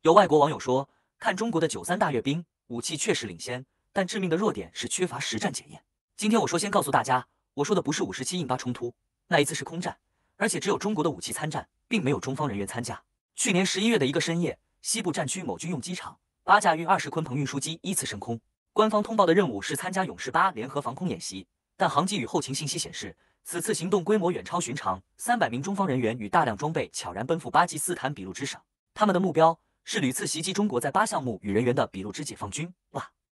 有外国网友说，看中国的93大阅兵，武器确实领先，但致命的弱点是缺乏实战检验。今天先告诉大家，我说的不是57印巴冲突，那一次是空战，而且只有中国的武器参战，并没有中方人员参加。去年11月的一个深夜，西部战区某军用机场，8架运20鲲鹏运输机依次升空。官方通报的任务是参加勇士8联合防空演习，但航机与后勤信息显示，此次行动规模远超寻常，300名中方人员与大量装备悄然奔赴巴基斯坦俾路支省，他们的目标是屡次袭击中国在8项目与人员的俾路支解放军。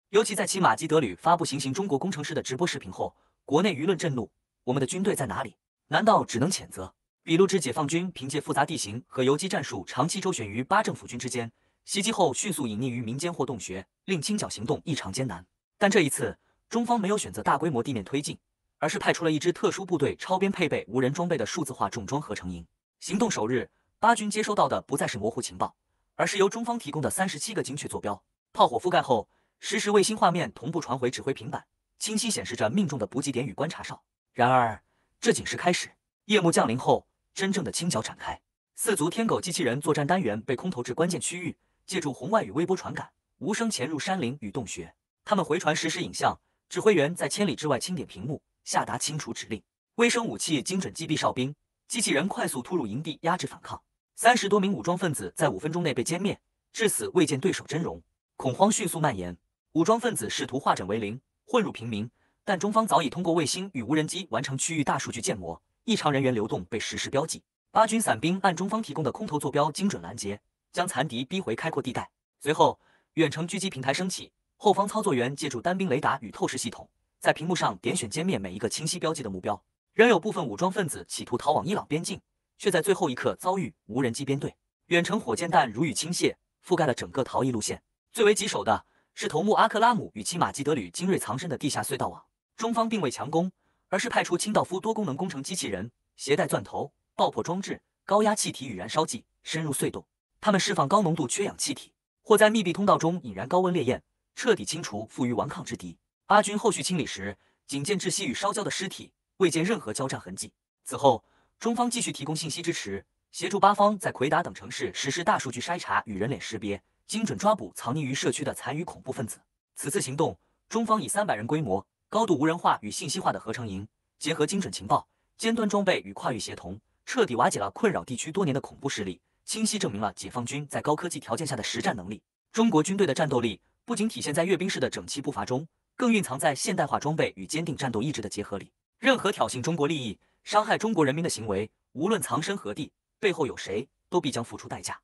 尤其在其马基德旅发布行刑中国工程师的直播视频后，国内舆论震怒：我们的军队在哪里？难道只能谴责？俾路支解放军凭借复杂地形和游击战术，长期周旋于巴政府军之间，袭击后迅速隐匿于民间或洞穴，令清剿行动异常艰难。但这一次，中方没有选择大规模地面推进，而是派出了一支特殊部队超编配备无人装备的数字化重装合成营。行动首日，巴军接收到的不再是模糊情报，而是由中方提供的37个精确坐标。炮火覆盖后，实时卫星画面同步传回指挥平板，清晰显示着命中的补给点与观察哨。然而，这仅是开始。夜幕降临后，真正的清剿展开。4足天狗机器人作战单元被空投至关键区域，借助红外与微波传感，无声潜入山林与洞穴。他们回传实时影像，指挥员在千里之外清点屏幕，下达清除指令。微声武器精准击毙哨兵，机器人快速突入营地压制反抗。30多名武装分子在5分钟内被歼灭，至死未见对手真容。恐慌迅速蔓延，武装分子试图化整为零，混入平民，但中方早已通过卫星与无人机完成区域大数据建模，异常人员流动被实时标记。巴军伞兵按中方提供的空投坐标精准拦截，将残敌逼回开阔地带。随后，远程狙击平台升起，后方操作员借助单兵雷达与透视系统，在屏幕上点选歼灭每一个清晰标记的目标。仍有部分武装分子企图逃往伊朗边境，却在最后一刻遭遇无人机编队，远程火箭弹如雨倾泻，覆盖了整个逃逸路线。最为棘手的是头目阿克拉姆与其马基德旅精锐藏身的地下隧道网。中方并未强攻，而是派出清道夫多功能工程机器人，携带钻头、爆破装置、高压气体与燃烧剂，深入隧洞。他们释放高浓度缺氧气体，或在密闭通道中引燃高温烈焰，彻底清除负隅顽抗之敌。巴军后续清理时，仅见窒息与烧焦的尸体，未见任何交战痕迹。此后，中方继续提供信息支持，协助巴方在奎达等城市实施大数据筛查与人脸识别，精准抓捕藏匿于社区的残余恐怖分子。此次行动，中方以300人规模、高度无人化与信息化的合成营，结合精准情报、尖端装备与跨域协同，彻底瓦解了困扰地区多年的恐怖势力，清晰证明了解放军在高科技条件下的实战能力。中国军队的战斗力不仅体现在阅兵式的整齐步伐中，更蕴藏在现代化装备与坚定战斗意志的结合里。任何挑衅中国利益、伤害中国人民的行为，无论藏身何地，背后有谁，都必将付出代价。